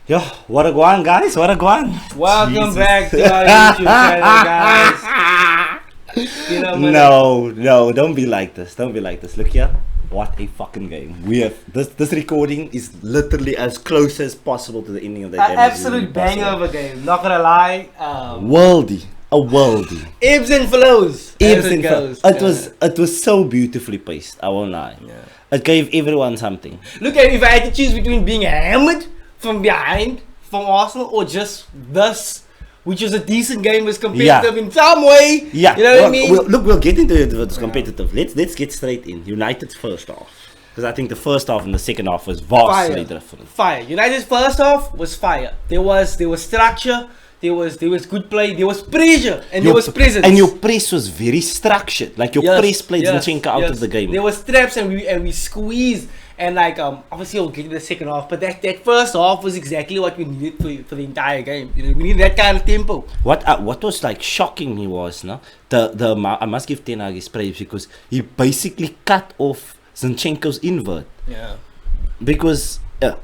Yo, what a guan, guys? What a guan. Welcome back to our YouTube channel, guys. No, don't be like this. Don't be like this. Look here. What a fucking game. We have this recording is literally as close as possible to the ending of the game. An absolute banger of a game. Not gonna lie. Worldy. A worldy. Ebbs and flows. Ebbs and flows. It was so beautifully paced. I won't lie. Yeah. It gave everyone something. Look at if I had to choose between being hammered from behind from Arsenal or just this, which was a decent game, was competitive in some way. Yeah. You know what I mean? We'll get into it if it's competitive. Let's get straight in. United's first half. Because I think the first half and the second half was vastly different. Fire. United's first half was fire. There was structure. There was good play. There was pressure and there was presence. And your press was very structured. Like your press played Zinchenko out of the game. There was traps and we squeezed. And like obviously we'll get to the second half, but that first half was exactly what we needed for the entire game. You know, we needed that kind of tempo. What was like shocking me was I must give Ten Hag his praise because he basically cut off Zinchenko's invert. Yeah. Because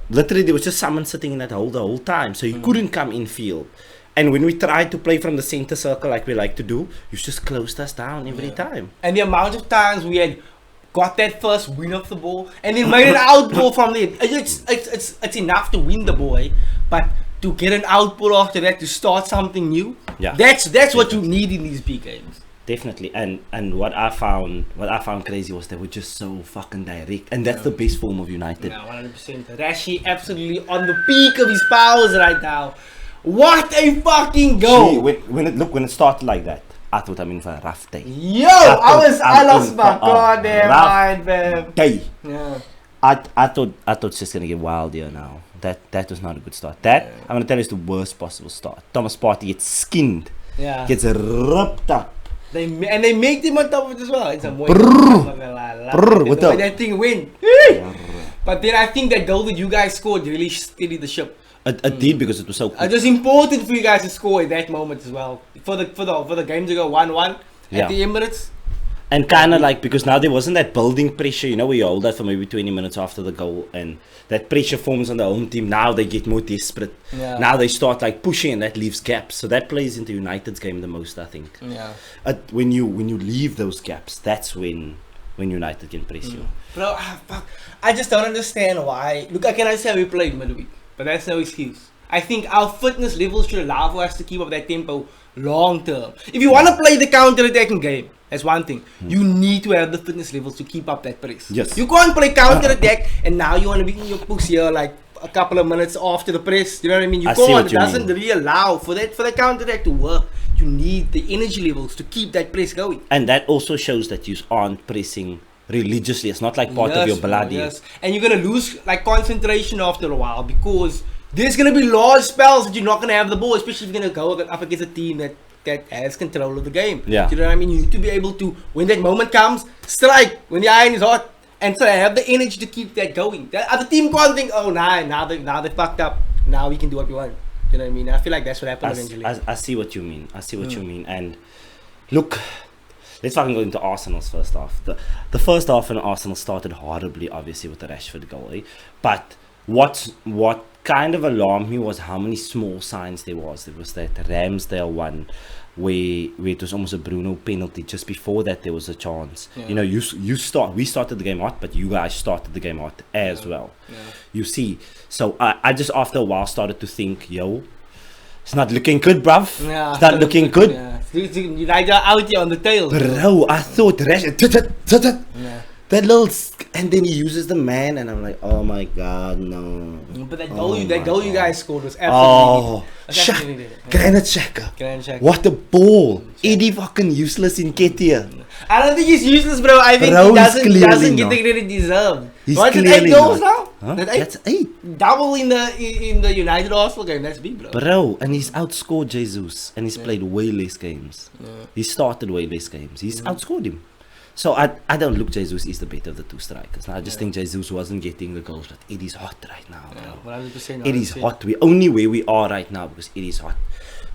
literally there was just someone sitting in that hole the whole time, so he couldn't come in field. And when we tried to play from the center circle like we like to do, you just closed us down every time. And the amount of times we had got that first win of the ball and then made an outball from there. It's enough to win the ball, but to get an outball after that to start something new, that's what you need in these big games. Definitely, and what I found crazy was they were just so fucking direct, and that's the best form of United. Yeah, 100%. Rashi absolutely on the peak of his powers right now. What a fucking goal! Gee, when it started like that, I thought I'm in for a rough day. Yo, I lost my goddamn mind, man. Day. Yeah. I thought it's just gonna get wild here now. That was not a good start. I'm gonna tell you, it's the worst possible start. Thomas Partey gets skinned. Yeah. Gets ripped up. They make him on top of it as well. It's a way. With the way that thing went. But then I think that goal that you guys scored really steadied the ship. It did because it was so quick. It was important for you guys to score at that moment as well. For the game to go 1-1 at the Emirates. And kind of like, because now there wasn't that building pressure, you know, where you hold that for maybe 20 minutes after the goal, and that pressure forms on the home team. Now they get more desperate. Yeah. Now they start like pushing, and that leaves gaps. So that plays into United's game the most, I think. Yeah. When you leave those gaps, that's when United can press you. Bro, fuck. I just don't understand why. Look, I cannot say we played midweek, but that's no excuse. I think our fitness levels should allow for us to keep up that tempo long term. If you want to play the counter-attacking game, that's one thing. You need to have the fitness levels to keep up that press. Yes. You can't play counter-attack and now you want to be in your push here like a couple of minutes after the press. You know what I mean? You can't. It doesn't really allow for the counter-attack to work. You need the energy levels to keep that press going. And that also shows that you aren't pressing religiously. It's not like part of your blood. Yes. And you're going to lose like concentration after a while because there's going to be large spells that you're not going to have the ball, especially if you're going to go up against a team that has control of the game. Yeah. You know what I mean? You need to be able to, when that moment comes, strike when the iron is hot, and so have the energy to keep that going. The other team can't think, oh now they fucked up. Now we can do what we want. You know what I mean? I feel like that's what happened eventually. I see what you mean. You mean. And look, let's fucking go into Arsenal's first half. The first half in Arsenal started horribly, obviously, with the Rashford goal. But what kind of alarmed me was how many small signs there was. There was that Ramsdale one where it was almost a Bruno penalty. Just before that, there was a chance. Yeah. You know, we started the game hot, but you guys started the game hot as well. Yeah. You see, so I just after a while started to think, yo, it's not looking good, bruv. Yeah, it's not looking good. Yeah. United are out here on the tail. Bro, I thought Rashford. Yeah. That little, and then he uses the man, and I'm like, oh my god, no. But that goal you guys scored was absolutely Granit Xhaka. Granit Xhaka. What a ball. Eddie fucking useless in Ketia. I don't think he's useless, bro. I think he doesn't get the credit he deserves. What's it, 8 goals now? Huh? That's 8. That's 8. Double in the United Arsenal game. That's big, bro. Bro, and he's outscored Jesus, and he's played way less games. Yeah. He started way less games. He's outscored him. So I don't look Jesus is the better of the two strikers. Now I just think Jesus wasn't getting the goals, but it is hot right now, bro. 100%. It is hot. We only where we are right now because it is hot.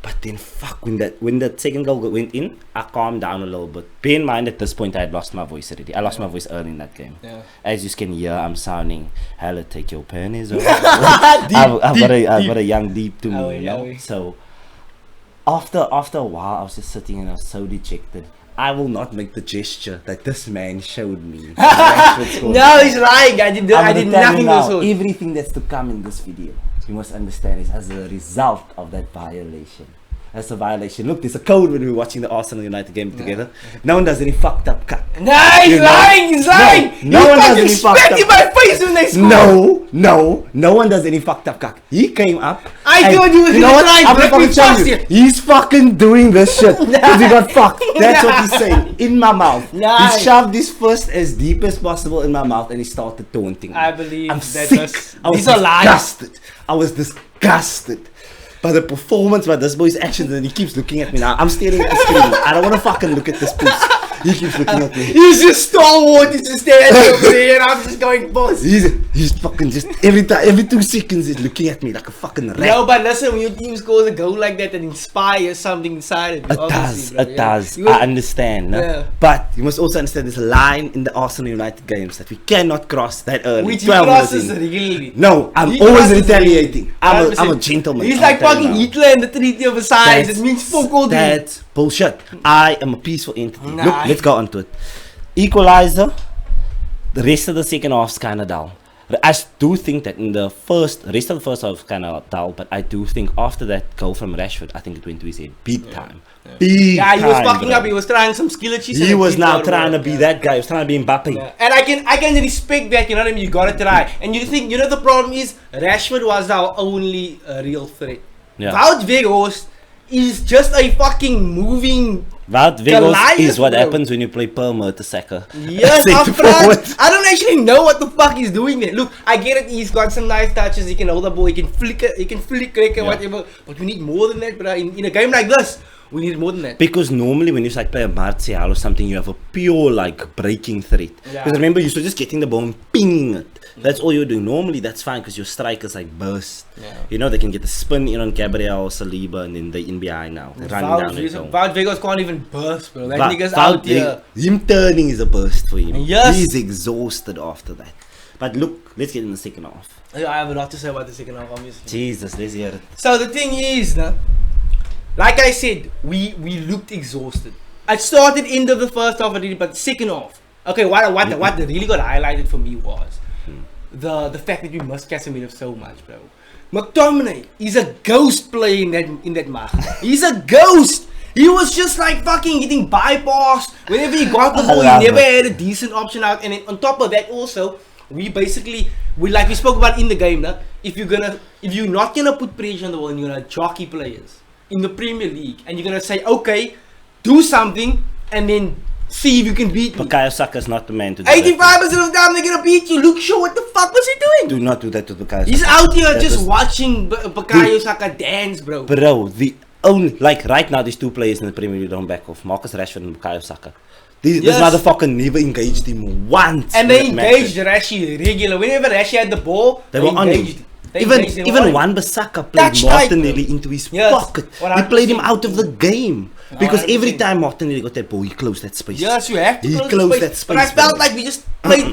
But then fuck when that second goal went in, I calmed down a little bit. Bear in mind at this point I had lost my voice already. I lost my voice early in that game. Yeah. As you can hear, I'm sounding hella take your pennies off. I've got a young deep to me, you know. So after a while I was just sitting and I was so dejected. I will not make the gesture that this man showed me. No, he's lying. I did nothing of the sort. Everything that's to come in this video, you must understand, is as a result of that violation. That's a violation. Look, there's a code when we were watching the Arsenal United game together. No one does any fucked up cut. No, he's lying. He's lying. No one does any fucked up. In my face when they score. No one does any fucked up cut. He came up. I told you he was gonna try to break me. He's fucking doing this shit because he got fucked. That's what he's saying in my mouth. He shoved his fist as deep as possible in my mouth and he started taunting me. I believe I'm that sick. I was disgusted. I was disgusted by the performance, by this boy's actions, and he keeps looking at me now. I'm staring at the screen. I don't want to fucking look at this piece. He keeps looking at me. He's just stalwart. He's just standing over there, and I'm just going, boss. He's fucking just every 2 seconds he's looking at me like a fucking rat. No, but listen, when your team scores a goal like that, inspires something inside of you. It does. I understand. No? But you must also understand there's a line in the Arsenal United games that we cannot cross that early. Which he crosses regularly. No, I'm always retaliating. I'm a gentleman. He's like fucking Hitler in the Treaty of Versailles. It means fuck all. That's bullshit. I am a peaceful entity. Look, let's go on to it. Equalizer. The rest of the second half's kind of dull. I do think that in the rest of the first half kind of dull, but I do think after that goal from Rashford, I think it went to his head big time. Big time. He was fucking up. He was trying some skill. He was now trying to be that guy. He was trying to be Mbappe. And I can respect that. You know what I mean? You gotta try. And you know the problem is Rashford was our only real threat. Wout Weghorst is just a fucking moving. Wout Weghorst is what happens when you play per Mertesacker. Yes, up front. I don't actually know what the fuck he's doing there. Look, I get it. He's got some nice touches. He can hold the ball. He can flick it. He can flick it and whatever. But we need more than that, bro. In a game like this, we need more than that. Because normally when you like play a Martial or something, you have a pure like breaking threat. Because remember, you're just getting the ball and pinging it. That's all you're doing. Normally that's fine because your strikers like burst. You know, they can get the spin in on Gabriel or Saliba and then they're in behind now. They're running down the zone. Wout Weghorst can't even burst, bro. That nigga's out here. Him turning is a burst for him. He's exhausted after that. But look, let's get in the second half. I have a lot to say about the second half, obviously. Jesus, let's hear it. So the thing is, like I said, we looked exhausted. I started end of the first half already, but second half. Okay, what really got highlighted for me was the fact that we missed Casemiro so much, bro. McTominay is a ghost playing in that match. He's a ghost. He was just like fucking getting bypassed whenever he got the ball. He never had a decent option out. And then on top of that, also we spoke about in the game. If you're not gonna put pressure on the ball and you're gonna jockey players in the Premier League and you're gonna say, okay, do something and then see if you can beat me. Bukayo Saka's not the man to do 85% of the time they're gonna beat you. Luke Shaw, what the fuck was he doing? Do not do that to Bukayo Saka. He's out here just watching Bukayo Saka dance, bro. Bro, the only right now there's two players in the Premier League don't back off. Marcus Rashford and Bukayo Saka. This motherfucker never engaged him once. And they engaged Rashi regular. Whenever Rashi had the ball, they were engaged. Even Wan-Bissaka played Martinelli into his pocket. He played him out of the game. Because every time Martinelli got that ball, he closed that space. Yes, you have to close that space. But I felt like we just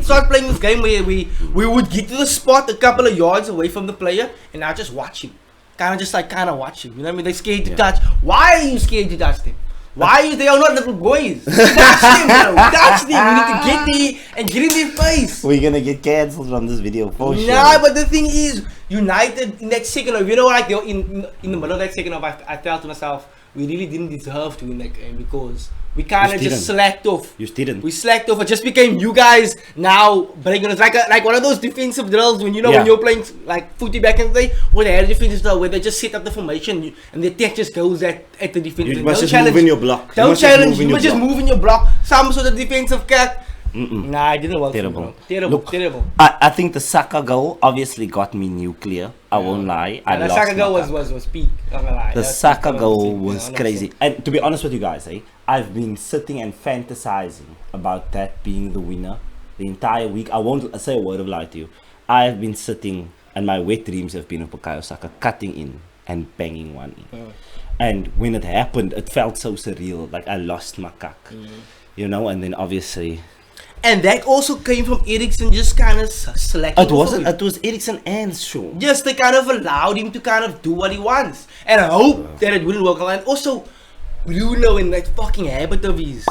started playing this game where we would get to the spot a couple of yards away from the player and I just watch him. Kind of watch him. You know what I mean? They're scared to touch. Why are you scared to touch them? They are not little boys. Touch them, bro. Touch them. We need to get there and get in their face. We're gonna get cancelled from this video for sure. Nah, but the thing is, United in that second half, you know, like in the middle of that second half, I felt to myself, we really didn't deserve to win that game because we kind of just slacked off. You didn't. We slacked off. It just became you guys now breaking us like one of those defensive drills when when you're playing like footy back in the day, where they had a defensive drill where they just set up the formation and the attack just goes at the defense. You must just move in your block. Don't challenge. You must just move in your block. Some sort of defensive cut. Nah, it didn't work. Terrible. I think the Saka goal obviously got me nuclear. I won't lie. The Saka goal was peak. I'm gonna lie. The Saka goal was crazy. And to be honest with you guys, I've been sitting and fantasizing about that being the winner the entire week. I won't say a word of lie to you. I have been sitting, and my wet dreams have been of Bukayo Saka cutting in and banging one in. And when it happened, it felt so surreal. Like I lost my cock, you know. And then obviously, and that also came from Eriksen just kind of slacking. It wasn't. It was Eriksen and Shaw. Yes, they kind of allowed him to kind of do what he wants, and I hope that it wouldn't work out. And also, Bruno in that fucking habit of his.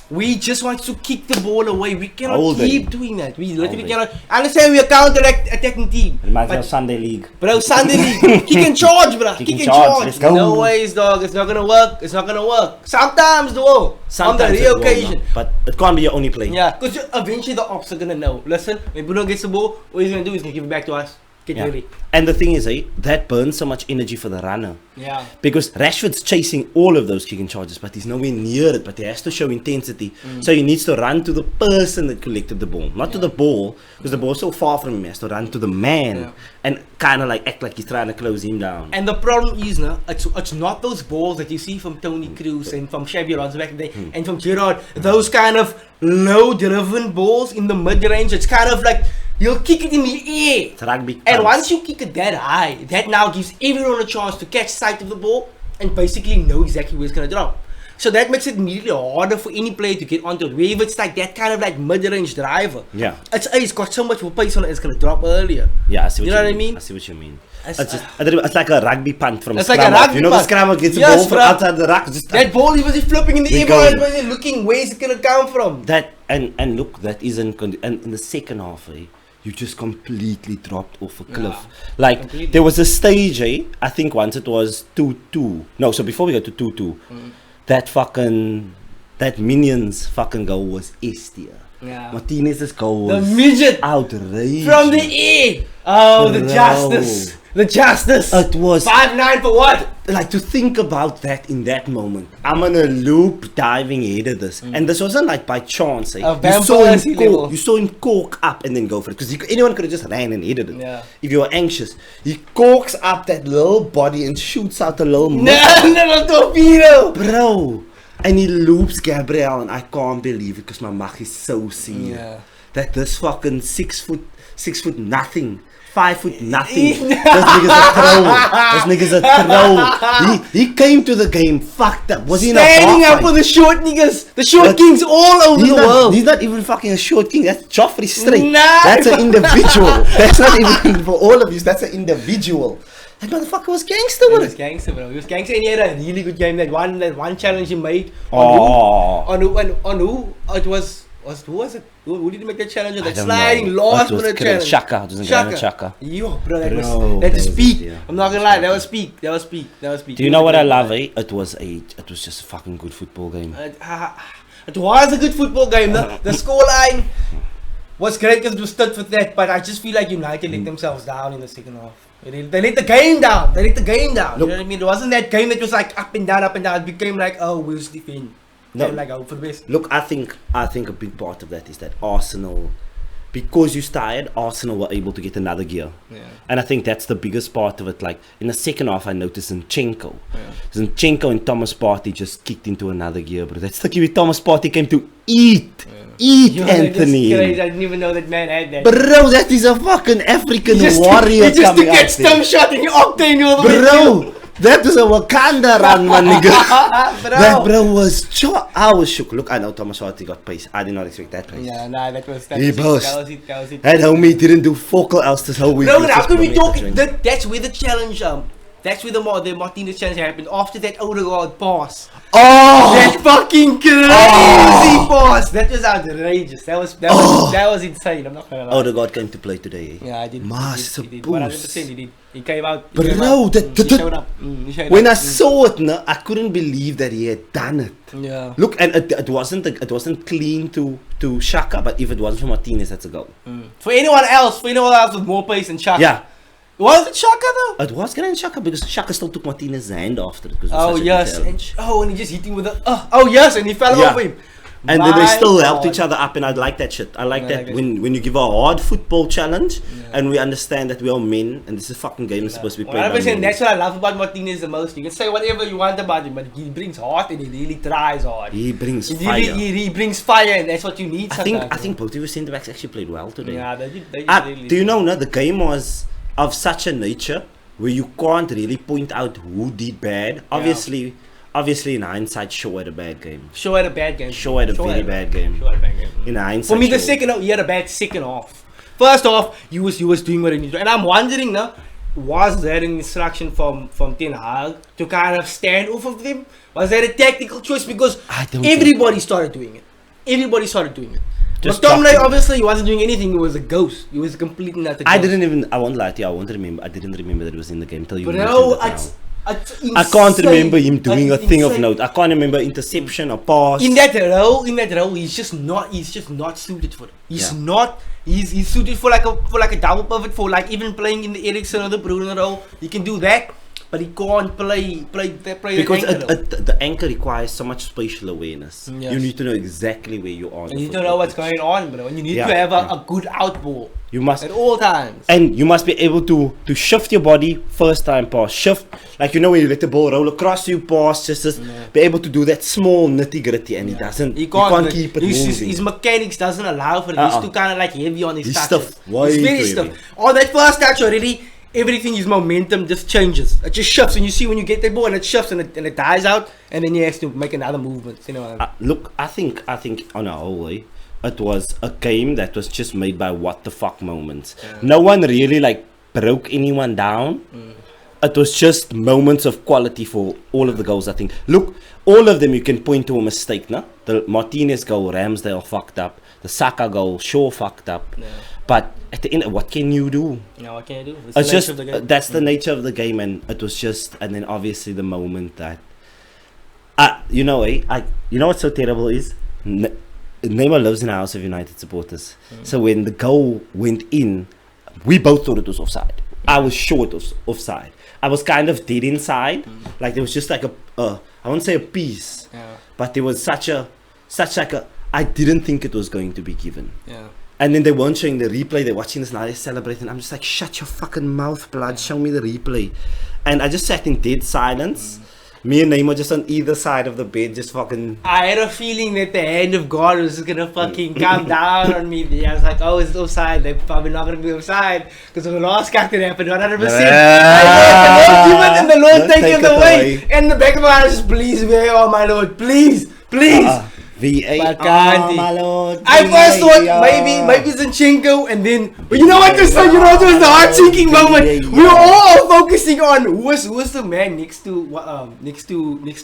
We just want to kick the ball away. We cannot keep doing that. We literally cannot. I understand we are counter-attacking team. It might be Sunday League. Bro, Sunday League. Kick and charge, bro. Kick and charge. Let's go. No ways, dog. It's not gonna work. It's not gonna work. Sometimes, though. On the rare occasion. But it can't be your only play. Yeah, because eventually the ops are gonna know. Listen, when Bruno gets the ball, what he's gonna do is gonna give it back to us. Get ready. And the thing is, that burns so much energy for the runner. Yeah. Because Rashford's chasing all of those kicking charges, but he's nowhere near it. But he has to show intensity. So he needs to run to the person that collected the ball, not to the ball, because the ball's so far from him. He has to run to the man and kind of like act like he's trying to close him down. And the problem is, it's not those balls that you see from Tony Kroos and from Xabi Alonso back in the day and from Gerrard. Those kind of low-driven balls in the mid-range. It's kind of like you'll kick it in the air. It's rugby. And once you kick it that high, that now gives everyone a chance to catch sight of the ball and basically know exactly where it's going to drop. So that makes it immediately harder for any player to get onto it. Wherever it's like that kind of like mid-range driver. Yeah. It's got so much more pace on it, it's going to drop earlier. Yeah, I see what you know what mean. I mean? I see what you mean. It's like a rugby punt from it's scrum. Like a rugby you know, punt. the scrummer gets a ball from outside the ruck. That ball, he was flipping in the air, but looking where's it going to come from. That and look, that isn't. And in the second half, you just completely dropped off a cliff. Like completely. There was a stage, I think once it was 2-2. No, so before we got to 2-2, that Minions fucking goal was S tier. Yeah. Martinez's goal was the midget outrageous from the air. Oh, the justice. The justice. It was 5-9 for what? Like to think about that in that moment. I'm on a loop diving headed this. And this wasn't like by chance. You saw him cork up and then go for it. Because anyone could have just ran and headed it. Yeah. If you were anxious. He corks up that little body and shoots out a little little torpedo. Bro. And he loops Gabriel and I can't believe it because my mach is so senior. That this fucking 6 foot nothing. 5 foot nothing. This nigga's a troll. He came to the game fucked up. Was he standing up for the short niggas? The short kings all over the world. He's not even fucking a short king. That's Joffrey Strait. Nah. That's an individual. That's not even for all of you. That's an individual. That motherfucker was gangster, bro. He was gangster, bro. He was gangster, and he had a really good game. That one challenge he made on who? It was. Who was it? Who did he make that challenge? That sliding last minute challenge. Shaka. Yo, bro, that was peak. Yeah. I'm not gonna lie, that was peak. Do you know what I love? It was just a fucking good football game. It was a good football game. The scoreline was great because it was stood for that, but I just feel like United let themselves down in the second half. They let the game down. Look, you know what I mean? It wasn't that game that was like up and down. It became like, oh, we'll defend. No, like hope for the best. Look, I think a big part of that is that Arsenal, because you started, Arsenal were able to get another gear. Yeah. And I think that's the biggest part of it. Like in the second half, I noticed Zinchenko. Zinchenko and Thomas Partey just kicked into another gear, bro. That's the key with Thomas Partey came to eat. Anthony. I didn't even know that man had that. Bro, that is a fucking African warrior he just coming to get stump shot in Octane all the way. Bro, that was a Wakanda run, my nigga. That bro was I was shook. Look, I know Thomas Partey got pace. I did not expect that pace. Yeah, nah, that was he burst. That was it. That homie didn't do focal else this whole week. No, how can we talk? That's where the challenge that's where the Martinez challenge happened. After that Odegaard pass. Oh! That fucking crazy pass. That was outrageous. That was insane. I'm not gonna lie. Odegaard came to play today. Yeah, I did. Master he did. boost. 100% he did. He came out. Bro, he showed up. When I saw it, I couldn't believe that he had done it. Yeah. Look, and it wasn't clean to Shaka, but if it wasn't for Martinez, that's a goal. For anyone else with more pace than Shaka. Yeah. Was it Shaka though? It was Granit Xhaka because Shaka still took Martinez's hand after it. Oh yes, and he just hit him with a. Oh yes, and he fell over him. And then they My still helped God. each other up, and I like that shit. I like I that like that when you give a hard football challenge, and we understand that we are men, and this is a fucking game is supposed to be played by 100%. men. That's what I love about Martinez the most. You can say whatever you want about him, but he brings heart and he really tries hard. He brings He fire. he brings fire, and that's what you need. I sometimes, think both of your centre backs actually played well today. Yeah, they did really Do you know, no, the game was of such a nature where you can't really point out who did bad. Obviously, in hindsight, Shaw had a bad game. Shaw had a bad game. Shaw had a very bad game. Shaw had a bad game. In hindsight, For me, the Shaw- second half, he had a bad second half. First off, he was doing what he needed to. And I'm wondering now, was there an instruction from Ten Hag to kind of stand off of them? Was that a tactical choice? Because I don't everybody started doing it. Everybody started doing it. Just McTominay, drop him. obviously, he wasn't doing anything. He was a ghost. He was completely not a ghost. I won't lie to you, I didn't remember that it was in the game till you But mentioned no, it now. it's I can't insane. remember him doing a It's thing of insane. note. I can't remember interception or pass. In that role, he's just not suited for it. He's Yeah. not. He's suited for like a double pivot, for like even playing in the Eriksen or the Bruno role. He can do that, but he can't play Because the anchor role. the anchor requires so much spatial awareness. Yes. You need to know exactly where you are. on And the you don't football know what's pitch. going on, bro. And you need Yeah, to have yeah. a good out ball You must, at all times. and you must be able to shift your body first time pass. Shift, like you know when you let the ball roll across you, pass, just be able to do that small nitty gritty, and he doesn't. He can't keep it his moving. mechanics doesn't allow for it. He's too kind of like heavy on his He's touches. stiff. Way He's very too stiff. heavy. Oh, that first touch already, everything, his momentum just changes. It just shifts, and you see when you get the ball and it shifts and it dies out, and then he has to make another movement. You know. Look, I think on a whole way, it was a game that was just made by what the fuck moments. No one really like broke anyone down. It was just moments of quality for all of the goals. I think. Look, all of them you can point to a mistake. No, the Martinez goal, Ramsdale fucked up. The Saka goal, Shaw fucked up. Yeah. But at the end, what can you do? No, what can I do? It's the nature just of the game. that's the nature of the game, and it was just, and then obviously the moment that, you know, you know what's so terrible is, Neymar lives in a house of United supporters. So when the goal went in, we both thought it was offside. I was sure it was offside. I was kind of dead inside, like there was just like I won't say a piece, Yeah. but there was such like a. I didn't think it was going to be given. Yeah. And then they weren't showing the replay. They're watching this now. They're celebrating. I'm just like, shut your fucking mouth, blood. Show me the replay. And I just sat in dead silence. Me and Neymar just on either side of the bed, just fucking. I had a feeling that the hand of God was just gonna fucking come down on me. I was like, oh, it's offside. They're probably not gonna be offside because of the last cut that happened, 100%. I Lord, give it and the Lord Don't take take it it away. away. And the back of my heart is, please, oh my Lord, please. VAR, But can't he? my lord. I first thought VAR. maybe Zinchenko, and then, but you know what? This time, you know, it was the heart-sinking moment. VAR. We were all focusing on who was the man next to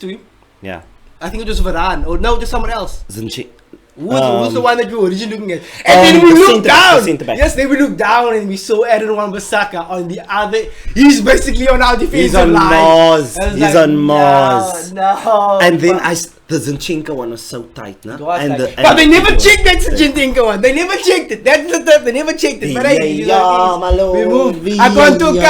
him. Yeah. I think it was Varane, or no, just someone else. Zinchenko. Who was the one that we were originally looking at? And then the we looked centre back, down. the centre back. Yes, then we looked down and we saw Aaron Wan-Bissaka on the other. He's basically on our defensive He's on line. Mars. I was He's like, on Mars. No. And then but- the Zinchenko one was so tight, no? It was like- And but they never it was- checked that Zinchenko one. They never checked it. That's the term. They never checked it. But hey, you know what it is. my lord. We moved. I gone to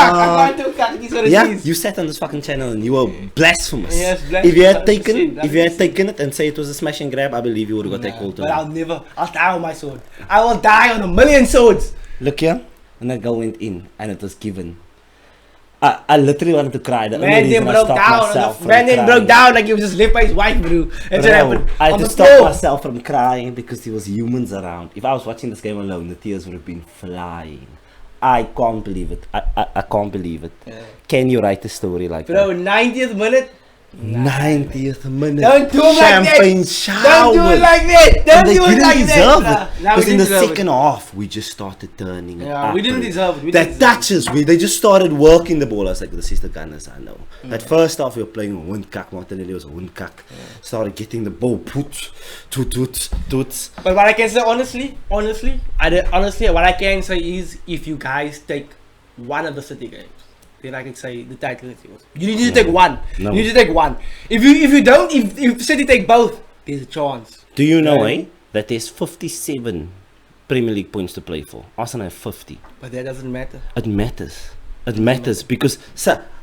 cock. This is what it Yeah, is. you sat on this fucking channel and you were blasphemous. Yes, If you had 100%, taken it and say it was a smash and grab, I believe you would have got that call But I'll too. never. I'll die on my sword. I will die on a million swords. Look here, and that goal went in and it was given. I literally wanted to cry. The only Man then reason I broke stopped down. myself from Man then crying. broke down like he was just left by his wife, bro. That's what Bro, happened. I had On to the stop floor. myself from crying because there was humans around. If I was watching this game alone, the tears would have been flying. I can't believe it. I can't believe it. Yeah. Can you write a story like Bro, that? 90th minute. 90th minute. Don't do it Champagne like that. shower. Don't do it like that. And Don't they do it didn't like deserve that. it. Nah, we Because in didn't the deserve it. second half, we just started turning it Yeah, up. we didn't bro. deserve it. We That didn't deserve it. touches, they just started working the ball. I was like, this is the Gunners, I know. That first half, we were playing a windkak. Martinelli was a windkak. Started getting the ball, toot. But what I can say, honestly, what I can say is, if you guys take one of the City games, then I can say the title is yours. You need to take one. No. You need to take one. If City take both, there's a chance. Do you know, Right. that there's 57 Premier League points to play for? Arsenal have 50. But that doesn't matter. It matters. It matters because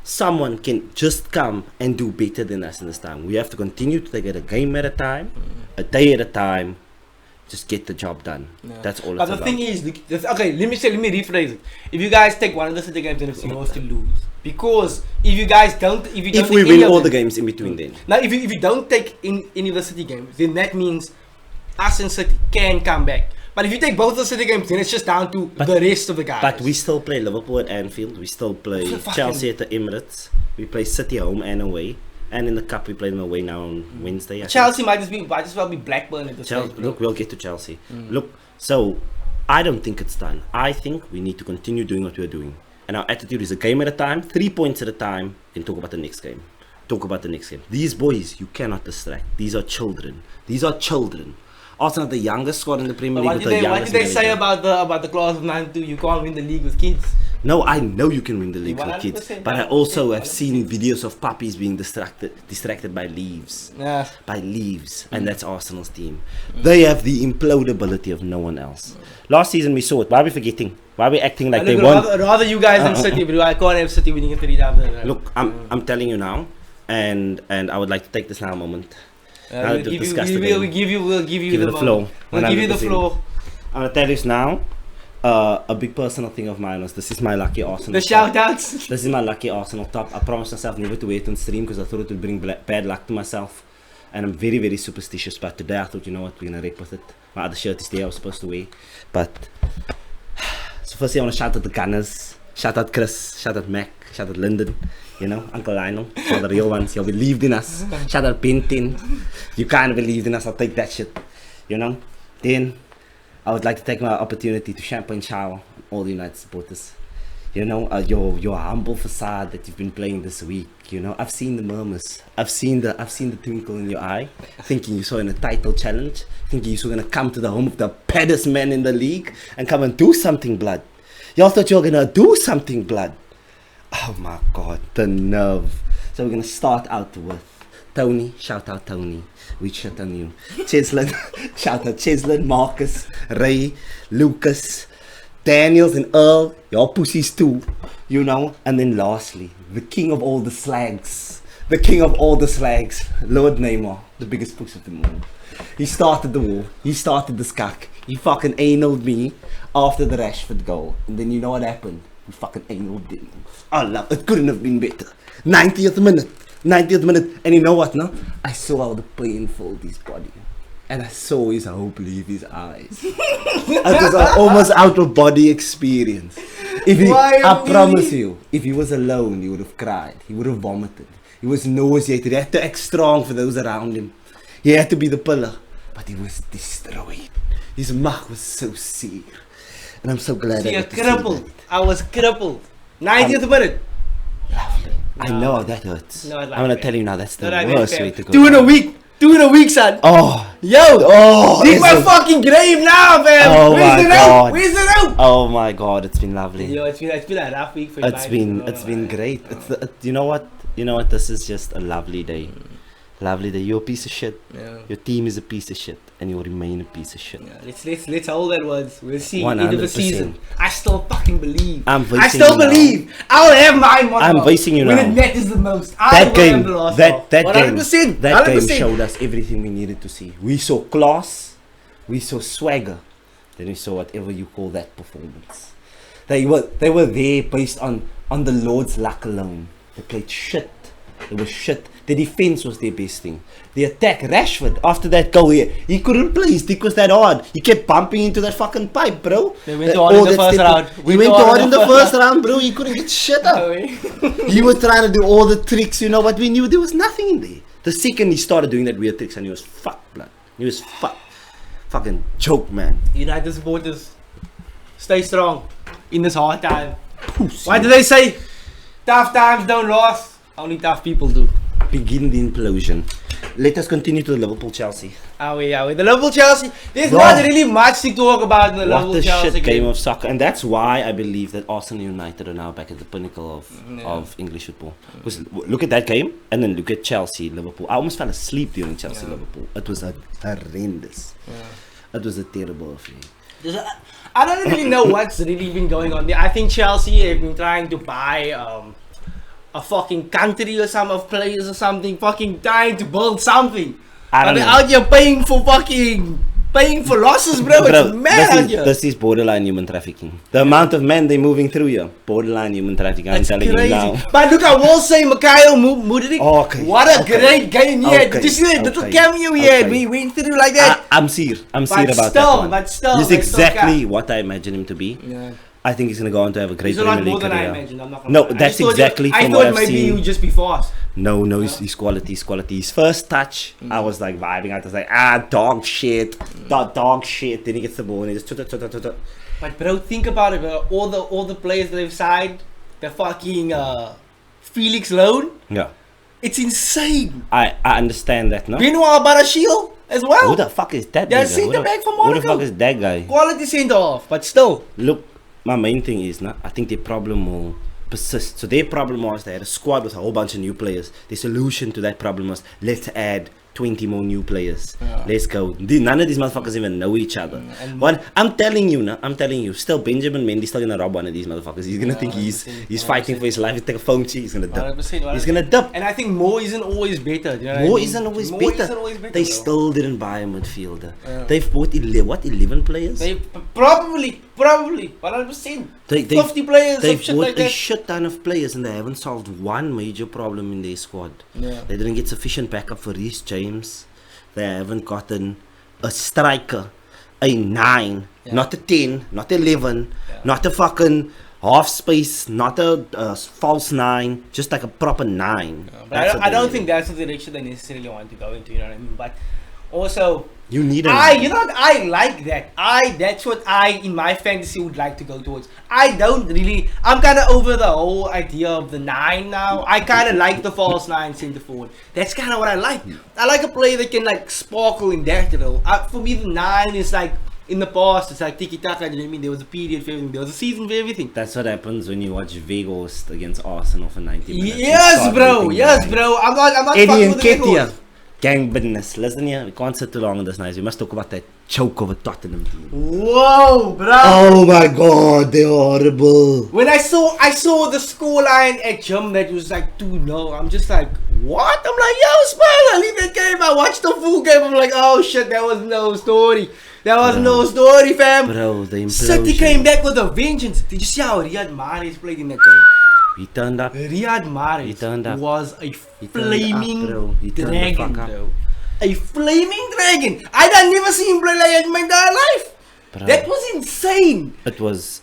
someone can just come and do better than us in this time. We have to continue to take it a game at a time, a day at a time. Just get the job done. Yeah. That's all. But it's the about. thing is, okay, let me rephrase it. If you guys take one of the City games, then it's yours to lose. Because if you guys don't, if you don't if we take any win of all them- the games in between, then Now, if you don't take in any of the City games, then that means us and City can come back. But if you take both the City games, then it's just down to the rest of the guys. but we still play Liverpool at Anfield. We still play Fucking- Chelsea at the Emirates. We play City home and away. And in the cup, we play them away now on Wednesday. I think. Chelsea might as well be Blackburn at the stage. Look, we'll get to Chelsea. Look, so I don't think it's done. I think we need to continue doing what we're doing. And our attitude is a game at a time, 3 points at a time, then talk about the next game. Talk about the next game. These boys, you cannot distract. These are children. These are children. Arsenal, the youngest squad in the Premier League. What did they say about the clause of 9-2? You can't win the league with kids. No, I know you can win the league with kids, 100%, but I also have seen videos of puppies being distracted by leaves. Yeah. By leaves, and that's Arsenal's team. They have the implodability of no one else. Last season we saw it. Why are we forgetting? Why are we acting like they won? Rather you guys than City, but I can't have City winning it 3 times. Look, I'm telling you now, and I would like to take this now a moment. Now We'll to give discuss you, the we'll game. give you Give it the the flow. We'll give you the 100%. floor. I'm gonna tell you this now. A big personal thing of mine was this is my lucky Arsenal. The top. shout outs. This is my lucky Arsenal top. I promised myself never to wear it on stream because I thought it would bring bad luck to myself. And I'm very, very superstitious. But today I thought, you know what, we're gonna rip with it. My other shirt is there I was supposed to wear. But so firstly I want to shout out the Gunners. Shout out Chris. Shout out Mac. Shout out Lyndon. You know, Uncle Lionel. All the real ones. You believed in us. Shout out Bentin. You kind of believed in us. I'll take that shit. You know. Then I would like to take my opportunity to champagne shower on all the United supporters. You know, your humble facade that you've been playing this week. You know, I've seen the murmurs. I've seen the twinkle in your eye, thinking you saw in a title challenge, thinking you were gonna come to the home of the baddest man in the league and come and do something, blood. Y'all thought you were gonna do something, blood. Oh my God, the nerve. So we're gonna start out with Tony. Shout out Tony. We shit on you. Cheslin. Shout out Cheslin, Marcus, Ray, Lucas, Daniels and Earl. Y'all pussies too. You know. And then lastly, the king of all the slags. The king of all the slags. Lord Neymar. The biggest puss of them all. He started the war. He started the skak. He fucking analed me after the Rashford goal. And then you know what happened? He fucking analed him. Allah, it couldn't have been better. 90th minute. And you know what, no? I saw how the pain filled his body. And I saw his hope leave his eyes. It was an almost out of body experience. I promise you, if he was alone, he would have cried. He would have vomited. He was nauseated. He had to act strong for those around him. He had to be the pillar. But he was destroyed. His mouth was so seared. And I'm so glad See, I you're got to see crippled. that. I was crippled. 90th minute. Lovely. I No. know how that hurts. No, I like I'm gonna that. tell you now, that's the Not like worst that, way fam. to go. 2 in a week. 2 in a week, son. Oh, Yo. Dig is my it- fucking grave now, fam. Oh Where's my the God. rope? Where's the rope? Oh my God, it's been lovely. Yo, it's been a rough week for you. It's been great. You know what? This is just a lovely day. Lovely day. You're a piece of shit. Yeah. Your team is a piece of shit, and you'll remain a piece of shit. Yeah, let's hold that words. We'll see. End of the 100%. season. I still fucking believe. I'm I voicing still you now. believe. I'll have my money. I'm voicing you when now. it matters the most. I That will game, have the last that half. game, 100%, that game 100%. showed us everything we needed to see. We saw class, we saw swagger, then we saw whatever you call that performance. They were there based on the Lord's luck alone. They played shit. It was shit. The defense was their best thing. The attack, Rashford, after that goal here, he couldn't play. His dick was that hard. He kept bumping into that fucking pipe, bro. They went hard in the first round. We went hard in the first round, bro. He couldn't get shit up. He was trying to do all the tricks, but we knew there was nothing in there. The second he started doing that weird tricks, and he was fucked, blood. He was fucked. Fucking joke, man. United supporters, stay strong in this hard time. Pussy. Why do they say tough times don't last? Only tough people do. Begin the implosion. Let us continue to the Liverpool-Chelsea. Are we? The Liverpool-Chelsea, there's Bro. not really much to talk about in the What a Liverpool-Chelsea shit game. game of soccer. And that's why I believe that Arsenal United are now back at the pinnacle of English football. Because look at that game, and then look at Chelsea-Liverpool. I almost fell asleep during Chelsea-Liverpool. It was horrendous. It was a terrible affair. I don't really know what's really been going on there. I think Chelsea have been trying to buy a fucking country or some of players or something, fucking trying to build something. I don't They're know. out here paying for losses, bro. It's mad out here. This is borderline human trafficking. The amount of men they're moving through here, borderline human trafficking. I'm It's telling you crazy. now. But look, I will say Mikhail Mudrik. Oh, okay. What a great game he had. Okay. Did you see that little Okay. cameo he had? Okay. We went through like that. I'm seer about still, that one. but still, This is it's exactly what I imagine him to be. Yeah. I think he's gonna go on to have a great He's a lot Premier more League than I career. imagined. I'm not gonna No, lie. I that's just thought exactly I from thought what I've maybe he seen. would just be fast. No, he's quality, he's quality. His first touch, I was like vibing. I was like, dog shit, dog shit. Then he gets the ball and he just But bro, think about it, bro. All the players that they've signed, the fucking Felix loan, Yeah, it's insane. I understand that, no? Benoit Barashil as well. Who the fuck is that? Yeah, nigga? centre Who the- back from Who the Monaco. fuck is that guy? Quality centre off, but still. Look, my main thing is, I think their problem will persist. So their problem was they had a squad with a whole bunch of new players. The solution to that problem was let's add 20 more new players. Yeah. Let's go. None of these motherfuckers even know each other. And One, I'm telling you, still Benjamin Mendy's still gonna rob one of these motherfuckers. He's gonna think 100%, he's fighting for his life. He's take a phone cheat, he's gonna dip. 100%, He's gonna dip. And I think more isn't always better. You know what I More mean? isn't always More better. isn't always better, They bro. still didn't buy a midfielder. Yeah. They've bought 11 players? They probably 100%. They 50 players, some they've shit bought like a that. shit ton of players and they haven't solved one major problem in their squad. Yeah. They didn't get sufficient backup for Reece James. They haven't gotten a striker, a 9, Yeah. not a 10, not 11, Yeah. not a fucking half space, not a false 9, just like a proper 9. But I don't think that's the direction they necessarily want to go into. You know what I mean? But also, you need a you know what? I like that. That's what in my fantasy would like to go towards. I'm kind of over the whole idea of the 9 now. I kind of like the false 9 centre forward. That's kind of what I like. I like a player that can like sparkle in that, you know. For me, the 9 is like, in the past, it's like tiki taka. You know what I mean? There was a period for everything. There was a season for everything. That's what happens when you watch Vegas against Arsenal for 90 minutes. You Yes, start bro. getting Yes, behind. bro. I'm not Eddie fucking and with the Ketia. Eagles. Gang business. Listen here, we can't sit too long on this night. We must talk about that choke over Tottenham team. Whoa, bro. Oh my god, they're horrible. When I saw the scoreline at gym that was like 2-0, I'm just like, what? I'm like, yo, Spurs, I leave that game. I watched the full game. I'm like, oh shit, that was no story. That was no story, fam. Bro, the implosion. City came back with a vengeance. Did you see how Riyad Mahrez played in that game? He turned up. Riyad He turned Mahrez up. was a He turned flaming up, bro. He turned the dragon, fuck up. bro. A flaming dragon. I done never seen him play like that in my entire life. Bro. That was insane. It was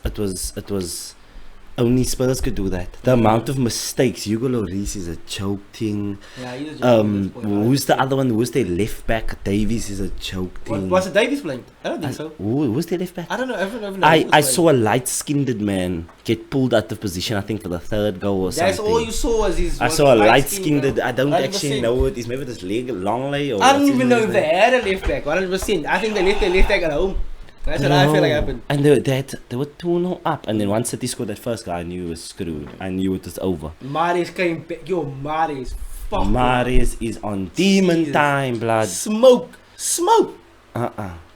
only Spurs could do that. The amount of mistakes. Hugo Lloris is a choke thing. Yeah, he's a joke at this point, Who's the other one? Who's their left back? Davies is a choke thing. Was it Davies playing? I don't think so. Who's their left back? I don't know. I don't know I saw a light-skinned man get pulled out of position, I think, for the third goal or something. That's all you saw was his. I was saw a light-skinned, light-skinned, I don't 100%. actually know it. He's maybe this leg, long leg, or I don't what's his even know name? if they had a left back. 100%. I think they left their left back at home. That's what I feel like happened. And they were 2-0 up, and then once City scored that first goal, I knew it was screwed. I knew it was over. Mahrez came back. Yo, Mahrez. Fuck. Mahrez is on demon Jesus. time, blood. Smoke. I'm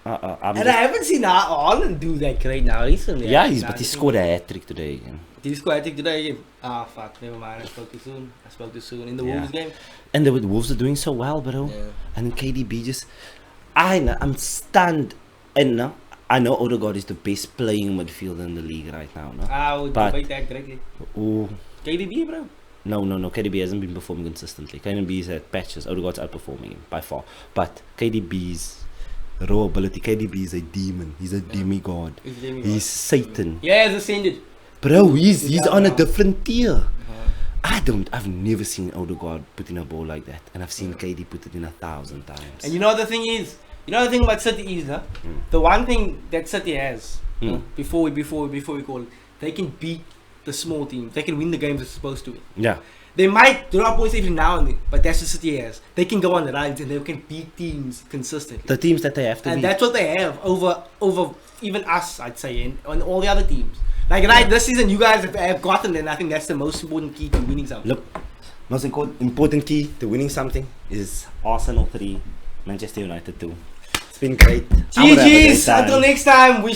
And just- I haven't seen Haaland do that great now recently. yeah, actually. but he scored a hat-trick today again. Did he score a hat-trick today again? Ah, fuck. Never mind. I spoke too soon. In the Yeah. Wolves game. And the Wolves are doing so well, bro. Yeah. And then KDB just... I'm stunned. And I know Odegaard is the best playing midfielder in the league right now, no? I would But- debate that greatly. Ooh. KDB, bro. No. KDB hasn't been performing consistently. KDB's at patches. Odegaard's outperforming him by far. But KDB's raw ability, KDB is a demon. He's a demigod. He's Satan. Yeah, he's ascended. Bro, he's Yeah, on a bro. different tier. I've never seen Odegaard put in a ball like that. And I've seen KD put it in 1,000 times. And you know what the thing is? You know the thing about City is, huh? The one thing that City has, before we call it, they can beat the small teams. They can win the games they're supposed to win. Yeah. They might drop points every now and then, but that's what City has. They can go on the runs and they can beat teams consistently. The teams that they have to And beat. that's what they have over even us, I'd say, and all the other teams. Like this season, you guys have gotten, and I think that's the most important key to winning something. Look, most important key to winning something is Arsenal 3, Manchester United 2. It's been great. I would have a great GG's. time. Until next time, we